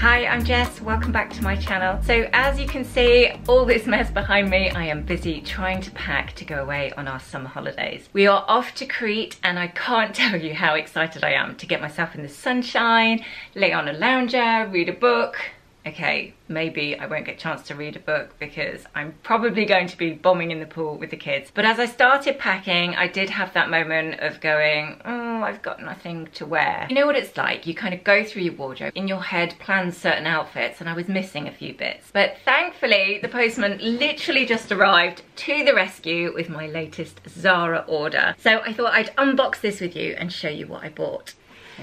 Hi, I'm Jess, welcome back to my channel. So as you can see, all this mess behind me, I am busy trying to pack to go away on our summer holidays. We are off to Crete and I can't tell you how excited I am to get myself in the sunshine, lay on a lounger, read a book. Okay, maybe I won't get a chance to read a book because I'm probably going to be bombing in the pool with the kids. But as I started packing, I did have that moment of going, oh, I've got nothing to wear. You know what it's like? You kind of go through your wardrobe, in your head plan certain outfits, and I was missing a few bits. But thankfully, the postman literally just arrived to the rescue with my latest Zara order. So I thought I'd unbox this with you and show you what I bought.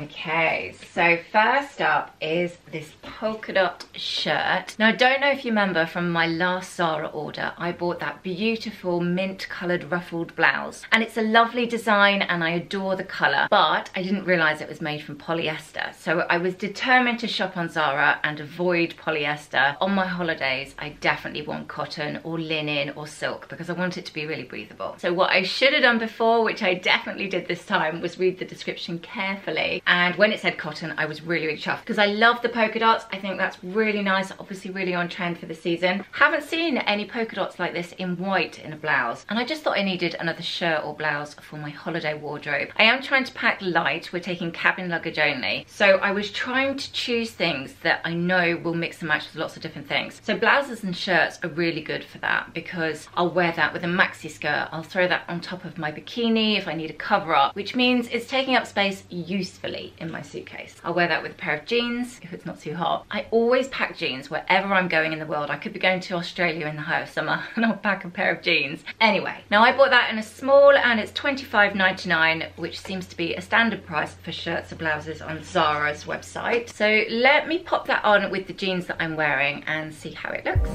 Okay, so first up is this polka dot shirt. Now I don't know if you remember from my last Zara order, I bought that beautiful mint coloured ruffled blouse. And it's a lovely design and I adore the colour, but I didn't realise it was made from polyester. So I was determined to shop on Zara and avoid polyester. On my holidays, I definitely want cotton or linen or silk because I want it to be really breathable. So what I should have done before, which I definitely did this time, was read the description carefully. And when it said cotton, I was really chuffed because I love the polka dots. I think that's really nice, obviously really on trend for the season. Haven't seen any polka dots like this in white in a blouse, and I just thought I needed another shirt or blouse for my holiday wardrobe. I am trying to pack light, we're taking cabin luggage only, so I was trying to choose things that I know will mix and match with lots of different things. So blouses and shirts are really good for that because I'll wear that with a maxi skirt, I'll throw that on top of my bikini if I need a cover up, which means it's taking up space usefully in my suitcase. I'll wear that with a pair of jeans if it's not too hot. I always pack jeans wherever I'm going in the world. I could be going to Australia in the height of summer and I'll pack a pair of jeans. Anyway, now I bought that in a small and it's $25.99, which seems to be a standard price for shirts or blouses on Zara's website. So let me pop that on with the jeans that I'm wearing and see how it looks.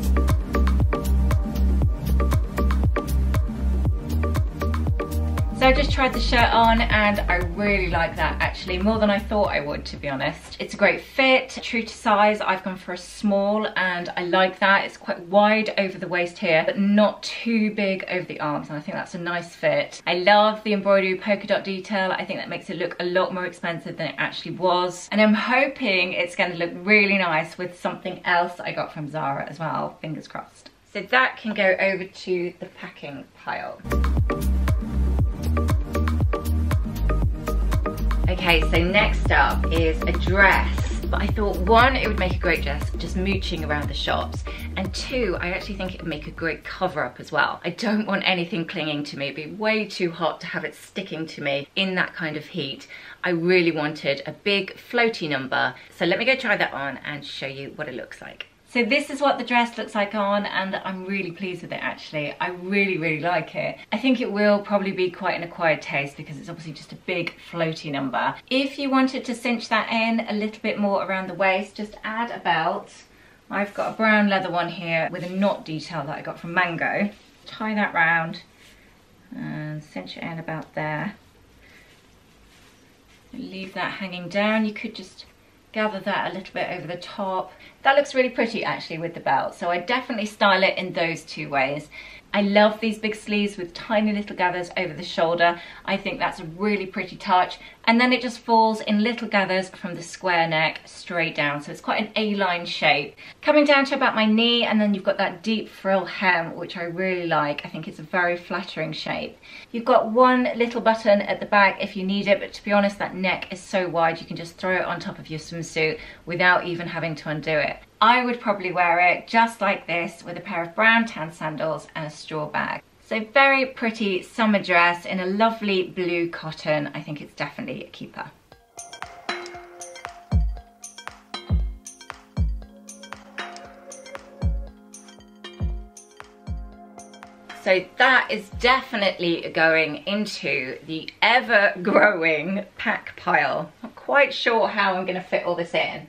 So I just tried the shirt on and I really like that actually, more than I thought I would, to be honest. It's a great fit, true to size. I've gone for a small and I like that. It's quite wide over the waist here, but not too big over the arms, and I think that's a nice fit. I love the embroidery polka dot detail. I think that makes it look a lot more expensive than it actually was. And I'm hoping it's going to look really nice with something else I got from Zara as well, fingers crossed. So that can go over to the packing pile. Okay, so next up is a dress, but I thought one, it would make a great dress just mooching around the shops, and two, I actually think it would make a great cover up as well. I don't want anything clinging to me. It'd be way too hot to have it sticking to me in that kind of heat. I really wanted a big floaty number, so let me go try that on and show you what it looks like. So this is what the dress looks like on, and I'm really pleased with it actually. I really like it. I think it will probably be quite an acquired taste because it's obviously just a big floaty number. If you wanted to cinch that in a little bit more around the waist, just add a belt. I've got a brown leather one here with a knot detail that I got from Mango. Tie that round and cinch it in about there. Leave that hanging down. You could just gather that a little bit over the top. That looks really pretty actually with the belt, so I definitely style it in those two ways. I love these big sleeves with tiny little gathers over the shoulder. I think that's a really pretty touch. And then it just falls in little gathers from the square neck straight down. So it's quite an A-line shape. Coming down to about my knee, and then you've got that deep frill hem, which I really like. I think it's a very flattering shape. You've got one little button at the back if you need it, but to be honest, that neck is so wide, you can just throw it on top of your swimsuit without even having to undo it. I would probably wear it just like this with a pair of brown tan sandals and a straw bag. So very pretty summer dress in a lovely blue cotton. I think it's definitely a keeper. So that is definitely going into the ever-growing pack pile. Not quite sure how I'm going to fit all this in.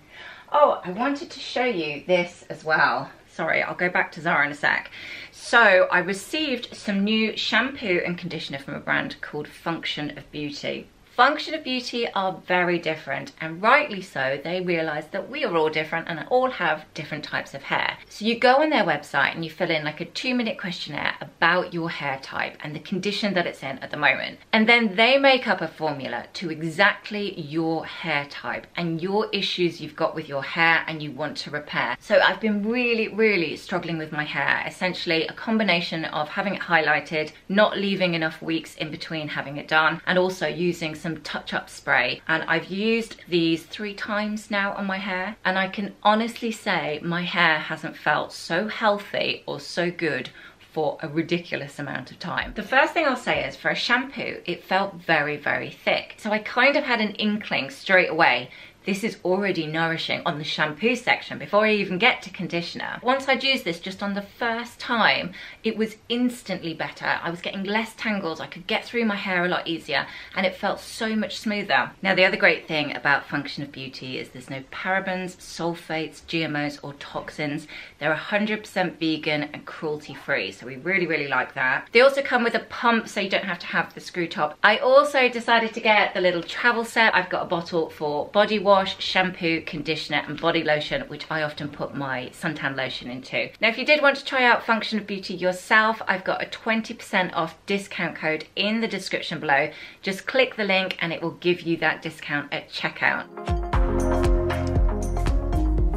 Oh, I wanted to show you this as well. Sorry, I'll go back to Zara in a sec. So I received some new shampoo and conditioner from a brand called Function of Beauty. Function of Beauty are very different, and rightly so. They realise that we are all different and all have different types of hair. So you go on their website and you fill in like a 2-minute questionnaire about your hair type and the condition that it's in at the moment. And then they make up a formula to exactly your hair type and your issues you've got with your hair and you want to repair. So I've been really struggling with my hair. Essentially a combination of having it highlighted, not leaving enough weeks in between having it done, and also using some touch-up spray. And I've used these 3 times now on my hair, and I can honestly say my hair hasn't felt so healthy or so good for a ridiculous amount of time. The first thing I'll say is for a shampoo, it felt very thick. So I kind of had an inkling straight away, this is already nourishing on the shampoo section before I even get to conditioner. Once I'd used this just on the first time, it was instantly better. I was getting less tangles, I could get through my hair a lot easier, and it felt so much smoother. Now the other great thing about Function of Beauty is there's no parabens, sulfates, GMOs or toxins. They're 100% vegan and cruelty free, so we really like that. They also come with a pump so you don't have to have the screw top. I also decided to get the little travel set. I've got a bottle for body wash, shampoo, conditioner and body lotion, which I often put my suntan lotion into. Now if you did want to try out Function of Beauty yourself, I've got a 20% off discount code in the description below. Just click the link and it will give you that discount at checkout.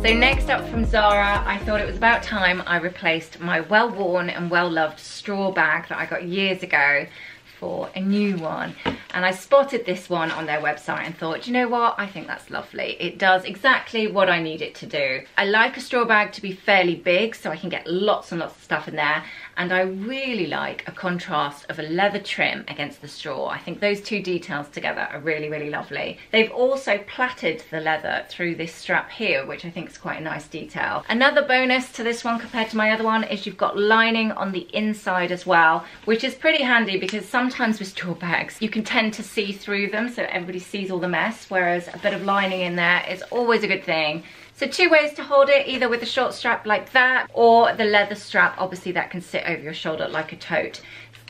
So next up from Zara, I thought it was about time I replaced my well-worn and well-loved straw bag that I got years ago for a new one. And I spotted this one on their website and thought, you know what, I think that's lovely. It does exactly what I need it to do. I like a straw bag to be fairly big so I can get lots and lots of stuff in there, and I really like a contrast of a leather trim against the straw. I think those 2 details together are really lovely. They've also plaited the leather through this strap here, which I think is quite a nice detail. Another bonus to this one compared to my other one is you've got lining on the inside as well, which is pretty handy because sometimes with straw bags you can tend to see through them so everybody sees all the mess, whereas a bit of lining in there is always a good thing. So 2 ways to hold it, either with a short strap like that or the leather strap, obviously that can sit over your shoulder like a tote.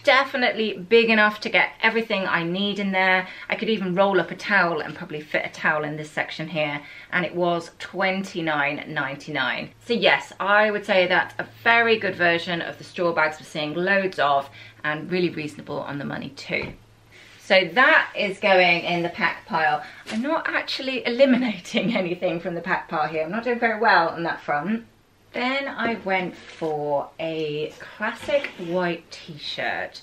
Definitely big enough to get everything I need in there. I could even roll up a towel and probably fit a towel in this section here, and it was $29.99. So yes, I would say that's a very good version of the straw bags we're seeing loads of, and really reasonable on the money too. So that is going in the pack pile. I'm not actually eliminating anything from the pack pile here. I'm not doing very well on that front. Then I went for a classic white t-shirt,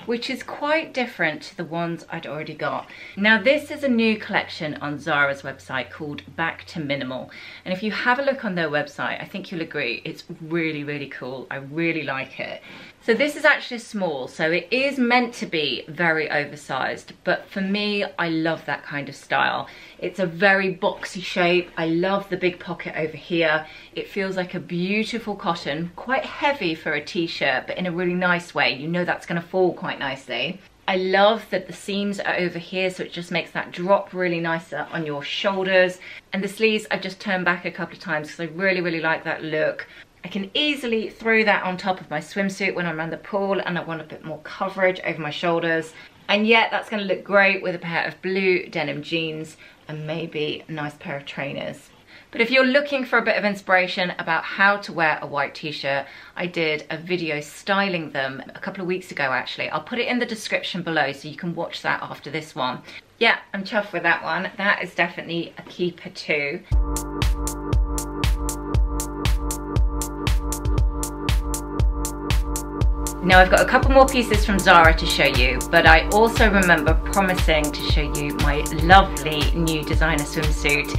which is quite different to the ones I'd already got. Now this is a new collection on Zara's website called Back to Minimal, and if you have a look on their website, I think you'll agree it's really cool. I really like it. So this is actually small, so it is meant to be very oversized, but for me, I love that kind of style. It's a very boxy shape. I love the big pocket over here. It feels like a beautiful cotton, quite heavy for a t-shirt, but in a really nice way. You know that's gonna fall quite nicely. I love that the seams are over here, so it just makes that drop really nicer on your shoulders. And the sleeves I just turned back a couple of times because I really like that look. I can easily throw that on top of my swimsuit when I'm around the pool and I want a bit more coverage over my shoulders. And yet that's going to look great with a pair of blue denim jeans and maybe a nice pair of trainers. But if you're looking for a bit of inspiration about how to wear a white t-shirt, I did a video styling them a couple of weeks ago actually. I'll put it in the description below so you can watch that after this one. Yeah, I'm chuffed with that one. That is definitely a keeper too. Now I've got a couple more pieces from Zara to show you, but I also remember promising to show you my lovely new designer swimsuit.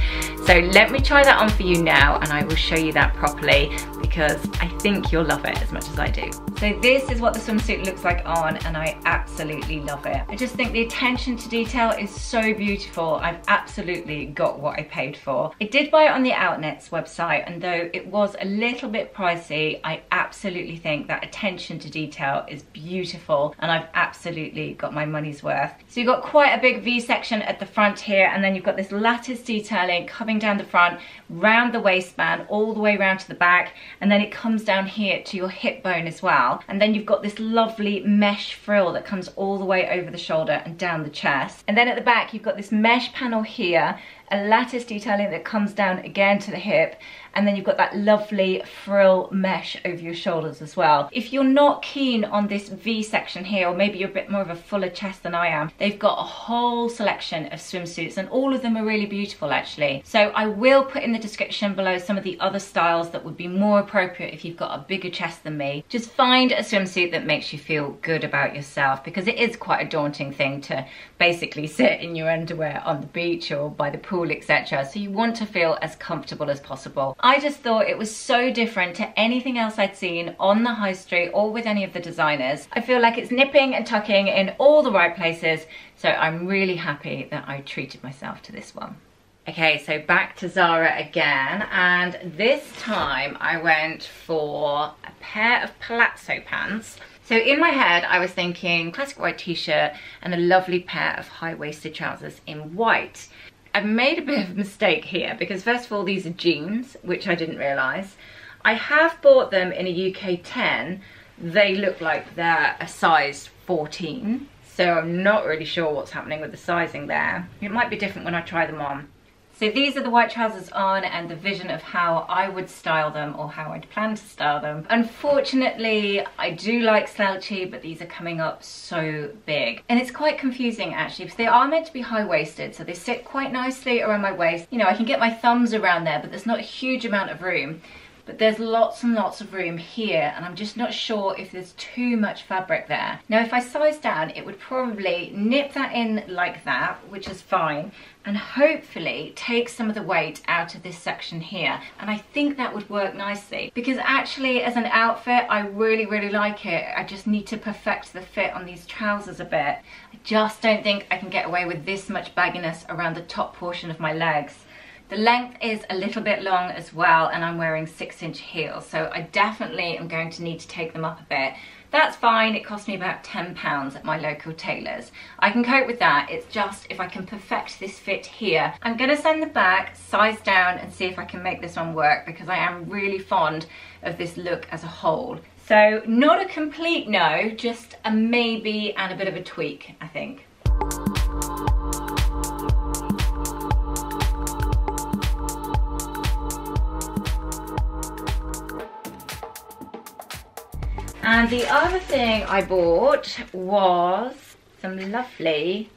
So let me try that on for you now and I will show you that properly because I think you'll love it as much as I do. So this is what the swimsuit looks like on and I absolutely love it. I just think the attention to detail is so beautiful. I've absolutely got what I paid for. I did buy it on the Outnet's website, and though it was a little bit pricey, I absolutely think that attention to detail detail is beautiful, and I've absolutely got my money's worth. So you've got quite a big V section at the front here, and then you've got this lattice detailing coming down the front, round the waistband, all the way round to the back, and then it comes down here to your hip bone as well. And then you've got this lovely mesh frill that comes all the way over the shoulder and down the chest. And then at the back you've got this mesh panel here, a lattice detailing that comes down again to the hip, and then you've got that lovely frill mesh over your shoulders as well. If you're not keen on this V section here, or maybe you're a bit more of a fuller chest than I am, they've got a whole selection of swimsuits, and all of them are really beautiful actually. So I will put in the description below some of the other styles that would be more appropriate if you've got a bigger chest than me. Just find a swimsuit that makes you feel good about yourself, because it is quite a daunting thing to basically sit in your underwear on the beach or by the pool, etc. So you want to feel as comfortable as possible. I just thought it was so different to anything else I'd seen on the high street or with any of the designers. I feel like it's nipping and tucking in all the right places, so I'm really happy that I treated myself to this one. Okay, so back to Zara again, and this time I went for a pair of palazzo pants. So in my head I was thinking classic white t-shirt and a lovely pair of high-waisted trousers in white. I've made a bit of a mistake here, because first of all, these are jeans, which I didn't realise. I have bought them in a UK 10. They look like they're a size 14, so I'm not really sure what's happening with the sizing there. It might be different when I try them on. So these are the white trousers on, and the vision of how I would style them, or how I'd plan to style them. Unfortunately, I do like slouchy, but these are coming up so big. And it's quite confusing actually, because they are meant to be high-waisted, so they sit quite nicely around my waist. You know, I can get my thumbs around there, but there's not a huge amount of room. But there's lots and lots of room here, and I'm just not sure if there's too much fabric there. Now if I size down, it would probably nip that in like that, which is fine, and hopefully take some of the weight out of this section here. And I think that would work nicely, because actually as an outfit I really like it. I just need to perfect the fit on these trousers a bit. I just don't think I can get away with this much bagginess around the top portion of my legs. The length is a little bit long as well, and I'm wearing 6-inch heels, so I definitely am going to need to take them up a bit. That's fine, it cost me about £10 at my local tailor's. I can cope with that, it's just if I can perfect this fit here. I'm gonna send the back, size down, and see if I can make this one work, because I am really fond of this look as a whole. So not a complete no, just a maybe and a bit of a tweak, I think. And the other thing I bought was some lovely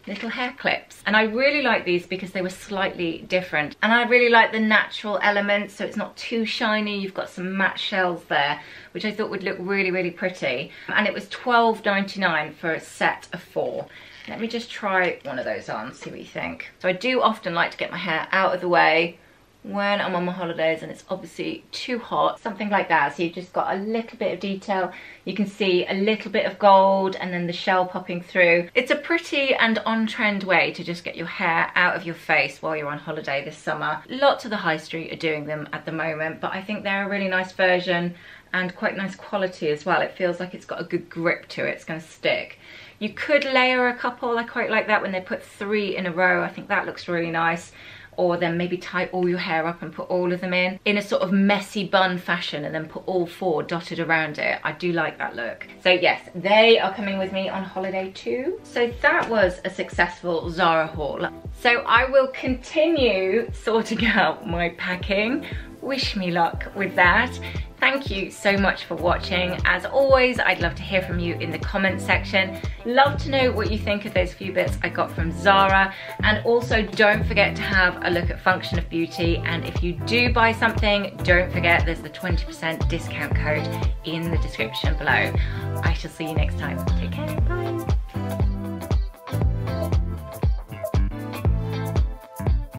little hair clips. And I really like these because they were slightly different. And I really like the natural elements, so it's not too shiny. You've got some matte shells there, which I thought would look really pretty. And it was $12.99 for a set of 4. Let me just try one of those on, see what you think. So I do often like to get my hair out of the way when I'm on my holidays and it's obviously too hot, something like that. So you've just got a little bit of detail. You can see a little bit of gold and then the shell popping through. It's a pretty and on-trend way to just get your hair out of your face while you're on holiday this summer. Lots of the high street are doing them at the moment, but I think they're a really nice version and quite nice quality as well. It feels like it's got a good grip to it, it's gonna stick. You could layer a couple, I quite like that when they put 3 in a row. I think that looks really nice. Or then maybe tie all your hair up and put all of them in a sort of messy bun fashion, and then put all 4 dotted around it. I do like that look. So yes, they are coming with me on holiday too. So that was a successful Zara haul. So I will continue sorting out my packing. Wish me luck with that. Thank you so much for watching. As always, I'd love to hear from you in the comments section. Love to know what you think of those few bits I got from Zara. And also don't forget to have a look at Function of Beauty. And if you do buy something, don't forget there's the 20% discount code in the description below. I shall see you next time. Take care, bye.